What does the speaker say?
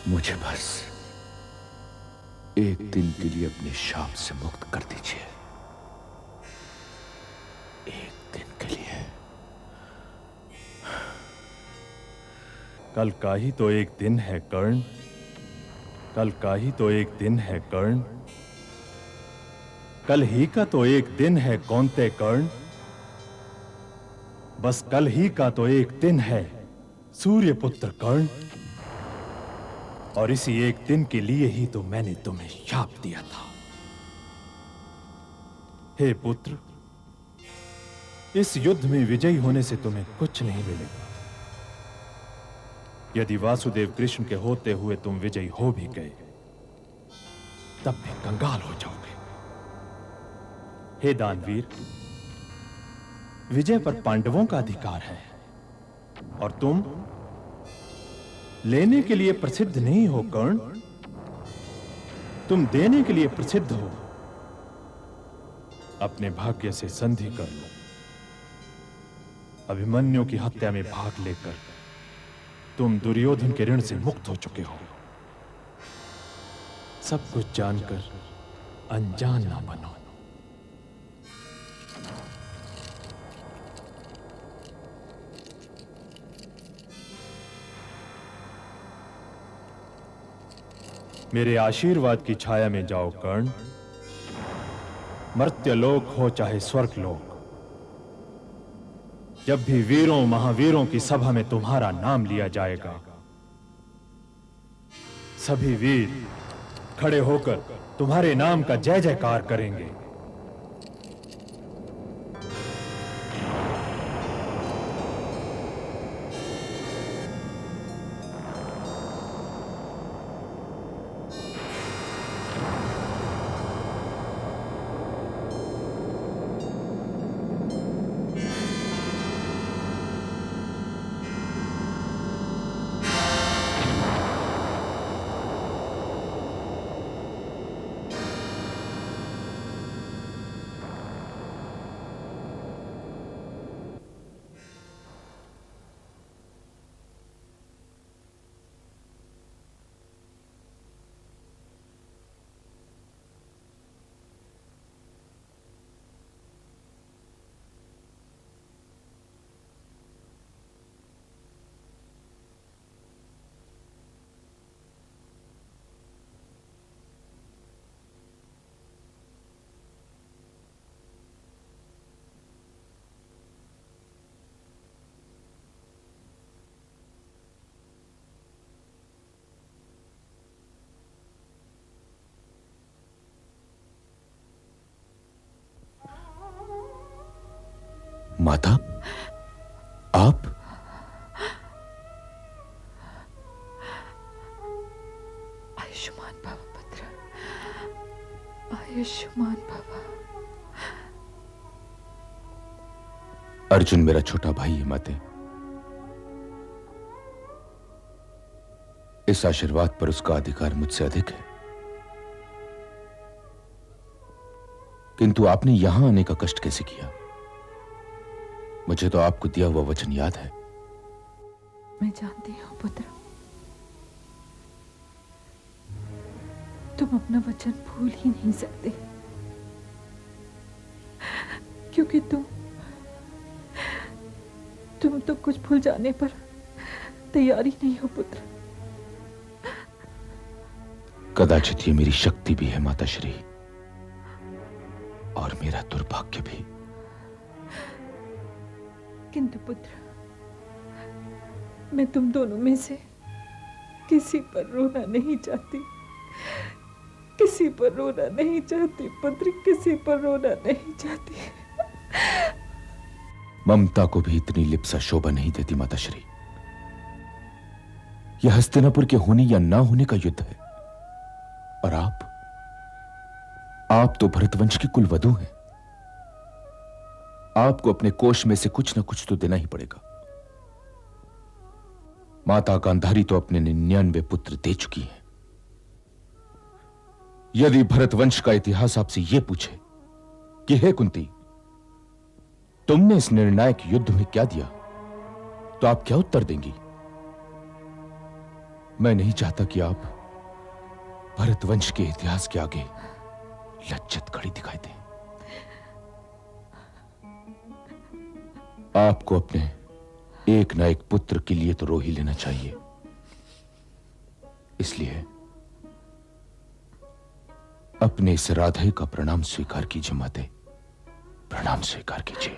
मुझे बस एक दिन के लिए अपने शाप से मुक्त कर दीजिए। एक दिन के लिए। कल का ही तो एक दिन है कर्ण, कल का ही तो एक दिन है कर्ण, कल ही का तो एक दिन है कौंते कर्ण, बस कल ही का तो एक दिन है सूर्य पुत्र कर्ण। और इसी एक दिन के लिए ही तो मैंने तुम्हें शाप दिया था। हे पुत्र, इस युद्ध में विजयी होने से तुम्हें कुछ नहीं मिलेगा। यदि वासुदेव कृष्ण के होते हुए तुम विजयी हो भी गए तब भी कंगाल हो जाओगे। हे दानवीर, विजय पर पांडवों का अधिकार है और तुम लेने के लिए प्रसिद्ध नहीं हो कर्ण, तुम देने के लिए प्रसिद्ध हो। अपने भाग्य से संधि कर लो। अभिमन्यु की हत्या में भाग लेकर तुम दुर्योधन के ऋण से मुक्त हो चुके हो। सब कुछ जानकर अनजान ना बनो। मेरे आशीर्वाद की छाया में जाओ कर्ण। मर्त्यलोक हो चाहे स्वर्गलोक, जब भी वीरों महावीरों की सभा में तुम्हारा नाम लिया जाएगा, सभी वीर खड़े होकर तुम्हारे नाम का जय जयकार करेंगे। माता, आप? आयुष्मान भव पुत्र, आयुष्मान भव। अर्जुन मेरा छोटा भाई है माते। इस आशीर्वाद पर उसका अधिकार मुझसे अधिक है, किंतु आपने यहां आने का कष्ट कैसे किया? मुझे तो आपको दिया हुआ वचन याद है। मैं जानती हूं पुत्र, तुम अपना वचन भूल ही नहीं सकते, क्योंकि तुम तो कुछ भूल जाने पर तैयार ही नहीं हो पुत्र। कदाचित ये मेरी शक्ति भी है माताश्री, और मेरा दुर्भाग्य भी। किंतु पुत्र, मैं तुम दोनों में से किसी पर रोना नहीं चाहती, किसी पर रोना नहीं चाहती पुत्र, किसी पर रोना नहीं चाहती। ममता को भी इतनी लिप्सा शोभा नहीं देती माताश्री। यह हस्तिनापुर के होने या ना होने का युद्ध है, और आप तो भरतवंश की कुलवधू हैं। आपको अपने कोष में से कुछ ना कुछ तो देना ही पड़ेगा। माता गांधारी तो अपने 99 पुत्र दे चुकी हैं। यदि भरतवंश का इतिहास आपसे यह पूछे कि हे कुंती, तुमने इस निर्णायक युद्ध में क्या दिया, तो आप क्या उत्तर देंगी? मैं नहीं चाहता कि आप भरतवंश के इतिहास के आगे लज्जत खड़ी दिखाई दे। आपको अपने एक ना एक पुत्र के लिए तो रो ही लेना चाहिए। इसलिए अपने इस राधे का प्रणाम स्वीकार कीजिए माते, प्रणाम स्वीकार कीजिए।